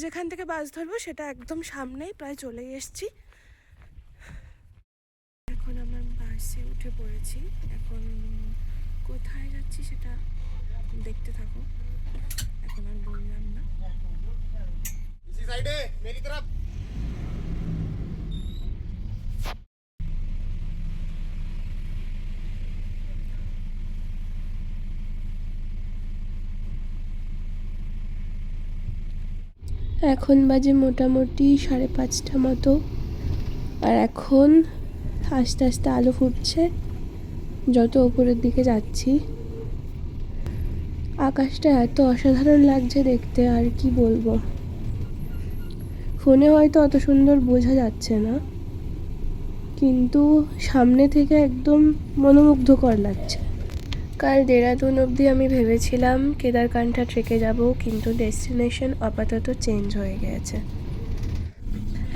যেখান থেকে বাস ধরবো সেটা একদম সামনেই, প্রায় চলেই এসেছি। এখন আমার বাসে উঠে পড়েছি। এখন কোথায় যাচ্ছি সেটা দেখতে থাকো, এখন আর বললাম না। এখন বাজে মোটামুটি 5:30 মতো, আর এখন আস্তে আস্তে আলো ফুটছে যত উপরের দিকে যাচ্ছি। আকাশটা এত অসাধারণ লাগছে দেখতে, আর কি বলবো। ফোনে হয়তো অত সুন্দর বোঝা যাচ্ছে না, কিন্তু সামনে থেকে একদম মনোমুগ্ধকর লাগছে। কাল দেরাদুন অবধি আমি ভেবেছিলাম কেদারকান্ঠা ট্রেকে যাব, কিন্তু ডেস্টিনেশন আপাতত চেঞ্জ হয়ে গেছে।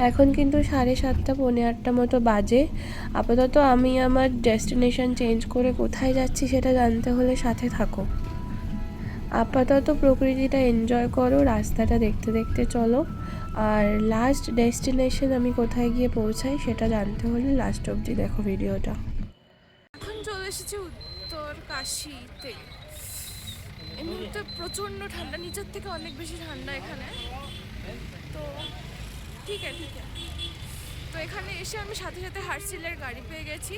এখন কিন্তু 7:30 পৌনে 8টা মতো বাজে। আপাতত আমি আমার ডেস্টিনেশন চেঞ্জ করে কোথায় যাচ্ছি সেটা জানতে হলে সাথে থাকো। আপাতত প্রকৃতিটা এনজয় করো, রাস্তাটা দেখতে দেখতে চলো, আর লাস্ট ডেস্টিনেশন আমি কোথায় গিয়ে পৌঁছাই সেটা জানতে হলে লাস্ট অবধি দেখো ভিডিওটা। এখন চলে এসেছি উত্তর কাশীতে। এই মুহূর্তে প্রচণ্ড ঠান্ডা, নিচের থেকে অনেক বেশি ঠান্ডা এখানে। তো ঠিক আছে। তো এখানে এসে আমি সাথে সাথে হার্সিলের গাড়ি পেয়ে গেছি।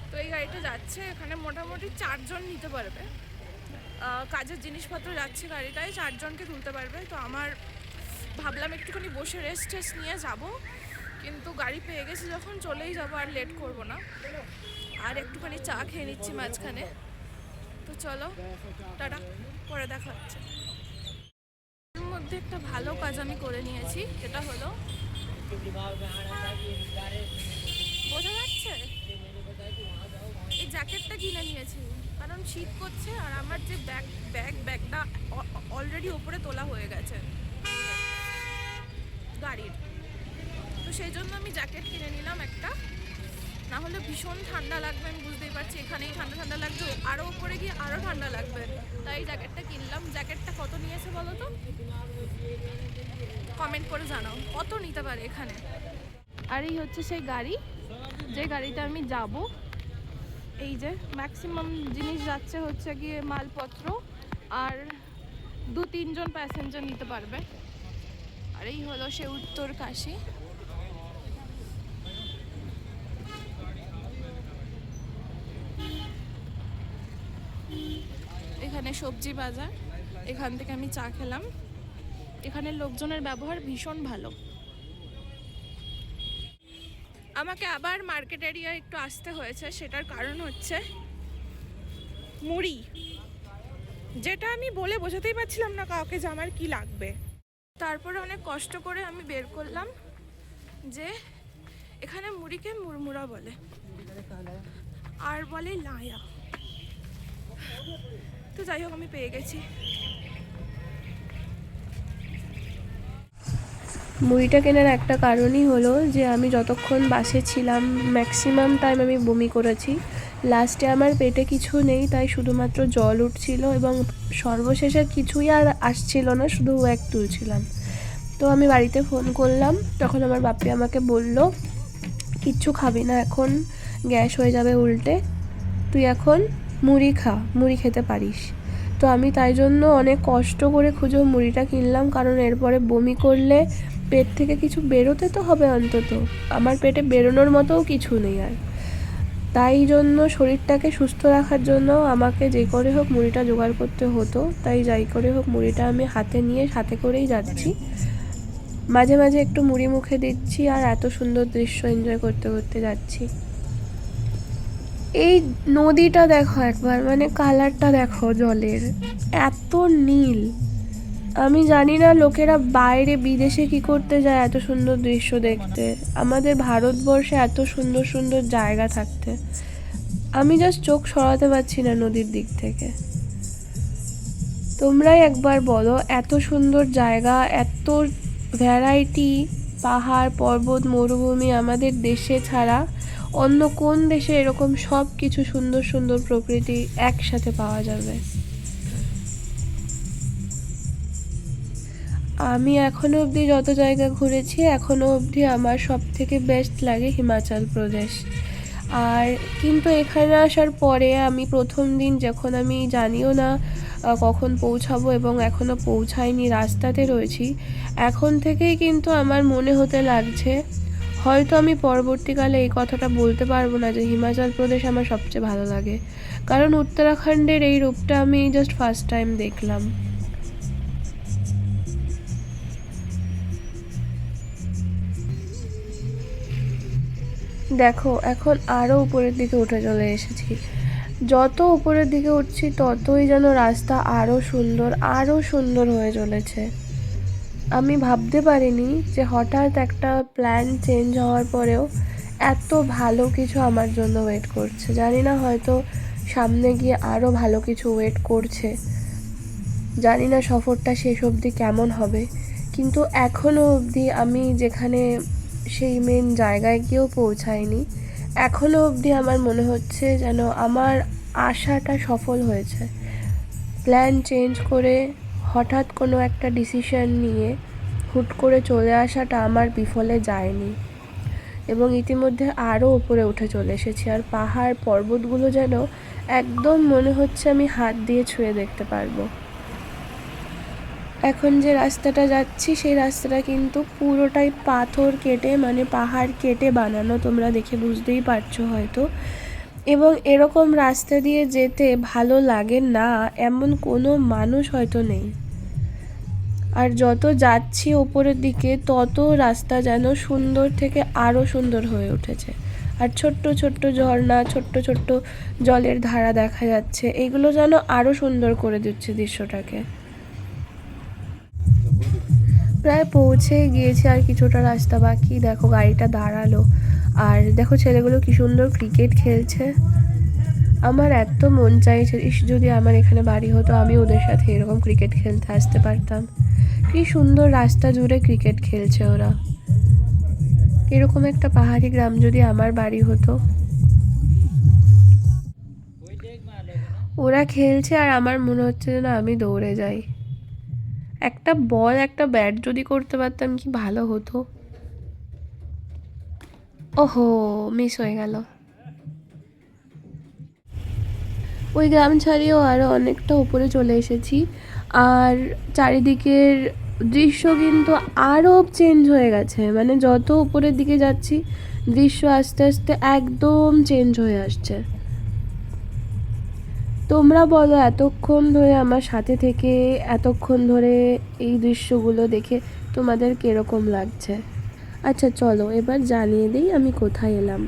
তো এই গাড়িটা যাচ্ছে, এখানে মোটামুটি 4 জন নিতে পারবে। কাজের জিনিসপত্র যাচ্ছে গাড়িটায়, 4 জনকে তুলতে পারবে। তো আমার ভাবলাম একটুখানি বসে রেস্ট নিয়ে যাব, কিন্তু গাড়ি পেয়ে গেছি যখন চলেই যাবো, আর লেট করব না। আর একটুখানি চা খেয়ে নিচ্ছি মাঝখানে। তো চলো টাটা, পরে দেখা হচ্ছে। এর মধ্যে একটা ভালো কাজ আমি করে নিয়েছি, যেটা হলো, বোঝা যাচ্ছে, এই জ্যাকেটটা কিনে নিয়েছি কারণ শীত করছে, আর আমার যে ব্যাগটা অলরেডি ওপরে তোলা হয়ে গেছে গাড়ির। তো সেই জন্য আমি জ্যাকেট কিনে নিলাম একটা, না হলে ভীষণ ঠান্ডা লাগবে। আমি বুঝতেই পারছি এখানেই ঠান্ডা ঠান্ডা লাগবে, আরও উপরে গিয়ে আরও ঠান্ডা লাগবে। তাই জ্যাকেটটা কিনলাম। জ্যাকেটটা কত নিয়েছে বলো তো, কমেন্ট করে জানাও কত নিতে পারে এখানে। আর এই হচ্ছে সেই গাড়ি, যে গাড়িতে আমি যাব। এই যে ম্যাক্সিমাম জিনিস যাচ্ছে হচ্ছে গিয়ে মালপত্র, আর 2-3 জন প্যাসেঞ্জার নিতে পারবে। আর এই হলো সে উত্তর কাশী। এখানে সবজি বাজার, এখান থেকে আমি চা খেলাম। এখানের লোকজনের ব্যবহার ভীষণ ভালো। আমাকে আবার মার্কেট এরিয়া একটু আসতে হয়েছে, সেটার কারণ হচ্ছে মুড়ি, যেটা আমি বলে বোঝাতেই পারছিলাম না কাউকে যে আমার কি লাগবে। তারপরে অনেক কষ্ট করে আমি বের করলাম যে এখানে মুড়িকে মুড়মুড়া বলে, আর বলে লায়া। তো যাই হোক, আমি পেয়ে গেছি। মুড়িটা কেনার একটা কারণই হলো যে আমি যতক্ষণ বাসে ছিলাম ম্যাক্সিমাম টাইম আমি বমি করেছি। লাস্টে আমার পেটে কিছু নেই, তাই শুধুমাত্র জল উঠছিল, এবং সর্বশেষে কিছুই আর আসছিল না, শুধু এক তুলছিলাম। তো আমি বাড়িতে ফোন করলাম, তখন আমার বাপি আমাকে বলল, কিচ্ছু খাবি না এখন, গ্যাস হয়ে যাবে উল্টে, তুই এখন মুড়ি খা, মুড়ি খেতে পারিস। তো আমি তাই জন্য অনেক কষ্ট করে খুঁজে মুড়িটা কিনলাম, কারণ এরপরে বমি করলে পেট থেকে কিছু বেরোতে তো হবে অন্তত। আমার পেটে বেরোনোর মতোও কিছু নেই আর। তাই জন্য শরীরটাকে সুস্থ রাখার জন্য আমাকে যে করে হোক মুড়িটা জোগাড় করতে হতো। তাই যাই করে হোক মুড়িটা আমি হাতে নিয়ে সাথে করেই যাচ্ছি। মাঝে মাঝে একটু মুড়ি মুখে দিচ্ছি, আর এত সুন্দর দৃশ্য এনজয় করতে করতে যাচ্ছি। এই নদীটা দেখো একবার, মানে কালারটা দেখো জলের, এত নীল। আমি জানি না লোকেরা বাইরে বিদেশে কি করতে যায় এত সুন্দর দৃশ্য দেখতে, আমাদের ভারতবর্ষে এত সুন্দর সুন্দর জায়গা থাকতে আমি জাস্ট চোখ সরাতে পারছি না নদীর দিক থেকে। তোমরাই একবার বলো, এত সুন্দর জায়গা, এত ভ্যারাইটি, পাহাড় পর্বত মরুভূমি আমাদের দেশে ছাড়া অন্য কোন দেশে এরকম সব কিছু সুন্দর সুন্দর প্রকৃতি একসাথে পাওয়া যাবে। আমি এখনও অবধি যত জায়গা ঘুরেছি এখনও অবধি আমার সব থেকে বেস্ট লাগে হিমাচল প্রদেশ। আর কিন্তু এখানে আসার পরে আমি প্রথম দিন যখন আমি জানিও না কখন পৌঁছাবো এবং এখনও পৌঁছাইনি, রাস্তাতে রয়েছি, এখন থেকেই কিন্তু আমার মনে হতে লাগছে হয়তো আমি পরবর্তীকালে এই কথাটা বলতে পারবো না যে হিমাচল প্রদেশ আমার সবচেয়ে ভালো লাগে, কারণ উত্তরাখণ্ডের এই রূপটা আমি জাস্ট ফার্স্ট টাইম দেখলাম। দেখো এখন আরও উপরের দিকে উঠে চলে এসেছি। যত উপরের দিকে উঠছি ততই যেন রাস্তা আরও সুন্দর হয়ে চলেছে। আমি ভাবতে পারিনি যে হঠাৎ একটা প্ল্যান চেঞ্জ হওয়ার পরেও এত ভালো কিছু আমার জন্য ওয়েট করছে। জানি না, হয়তো সামনে গিয়ে আরও ভালো কিছু ওয়েট করছে। জানি না সফরটা শেষ অবধি কেমন হবে, কিন্তু এখনও অবধি আমি যেখানে সেই মেন জায়গায় গিয়েও পৌঁছাইনি, এখনও অবধি আমার মনে হচ্ছে যেন আমার আশাটা সফল হয়েছে। প্ল্যান চেঞ্জ করে হঠাৎ কোনো একটা ডিসিশন নিয়ে হুট করে চলে আসাটা আমার বিফলে যায়নি, এবং ইতিমধ্যে আরও উপরে উঠে চলে এসেছি। আর পাহাড় পর্বতগুলো যেন একদম মনে হচ্ছে আমি হাত দিয়ে ছুঁয়ে দেখতে পারবো। এখন যে রাস্তাটা যাচ্ছি সেই রাস্তাটা কিন্তু পুরোটাই পাথর কেটে, মানে পাহাড় কেটে বানানো, তোমরা দেখে বুঝতেই পারছো হয়তো। এবং এরকম রাস্তা দিয়ে যেতে ভালো লাগে না এমন কোনো মানুষ হয়তো নেই। আর যত যাচ্ছি ওপরের দিকে তত রাস্তা যেন সুন্দর থেকে আরও সুন্দর হয়ে উঠেছে। আর ছোট্ট ছোট্ট ঝর্ণা, ছোট্ট ছোট্ট জলের ধারা দেখা যাচ্ছে, এগুলো যেন আরও সুন্দর করে দিচ্ছে দৃশ্যটাকে। প্রায় পৌঁছে গিয়েছি, আর কিছুটা রাস্তা বাকি। দেখো গাড়িটা দাঁড়ালো, আর দেখো ছেলেগুলো কি সুন্দর ক্রিকেট খেলছে। আমার এত মন চাইছে যদি আমার এখানে বাড়ি হতো, আমি ওদের সাথে এরকম ক্রিকেট খেলতে আসতে পারতাম। কি সুন্দর রাস্তা জুড়ে ক্রিকেট খেলছে ওরা। এরকম একটা পাহাড়ি গ্রাম যদি আমার বাড়ি হতো। ওরা খেলছে আর আমার মনে হচ্ছে যেন আমি দৌড়ে যাই। একটা বল, একটা ব্যাট যদি করতে পারতাম কি ভালো হতো। ওহো, মিস হয়ে গেল। ওই গ্রাম ছাড়িয়েও আরও অনেকটা উপরে চলে এসেছি, আর চারিদিকের দৃশ্য কিন্তু আরও চেঞ্জ হয়ে গেছে। মানে যত উপরের দিকে যাচ্ছি দৃশ্য আস্তে আস্তে একদম চেঞ্জ হয়ে আসছে। তোমরা বলো এতক্ষণ ধরে আমার সাথে থেকে এতক্ষণ ধরে এই দৃশ্যগুলো দেখে তোমাদের কীরকম লাগছে। আচ্ছা চলো এবার জানিয়ে দিই আমি কোথায় এলাম।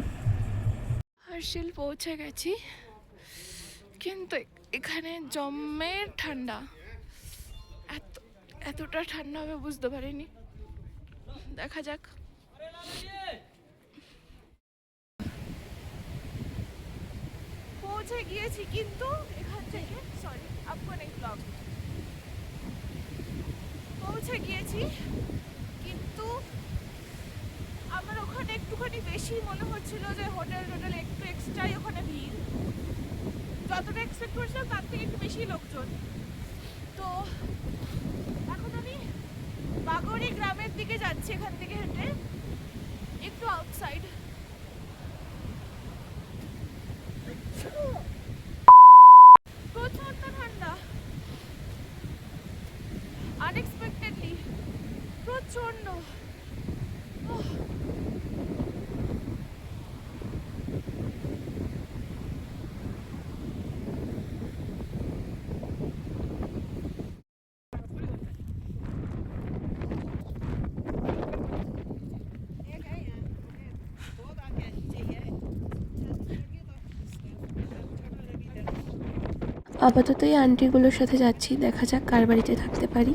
হার্শিল পৌঁছে গেছি, কিন্তু এখানে জম্মের ঠান্ডা। এতটা ঠান্ডা হবে বুঝতে পারিনি। দেখা যাক। পৌঁছে গিয়েছি, কিন্তু এখান থেকে পৌঁছে গিয়েছি, কিন্তু আমার ওখানে একটুখানি বেশি মনে হচ্ছিল যে হোটেল একটু এক্সট্রাই ওখানে ভিড়। যতটা এক্সপেক্ট করছিলাম তার থেকে একটু বেশি লোকজন। তো এখন আমি বাগড়ি গ্রামের দিকে যাচ্ছি, এখান থেকে হেঁটে একটু আউটসাইড। প্রচন্ড ঠান্ডা, আনএক্সপেক্টেডলি প্রচন্ড। আপাতত এই আন্টিগুলোর সাথে যাচ্ছি, দেখা যাক কার বাড়িতে থাকতে পারি।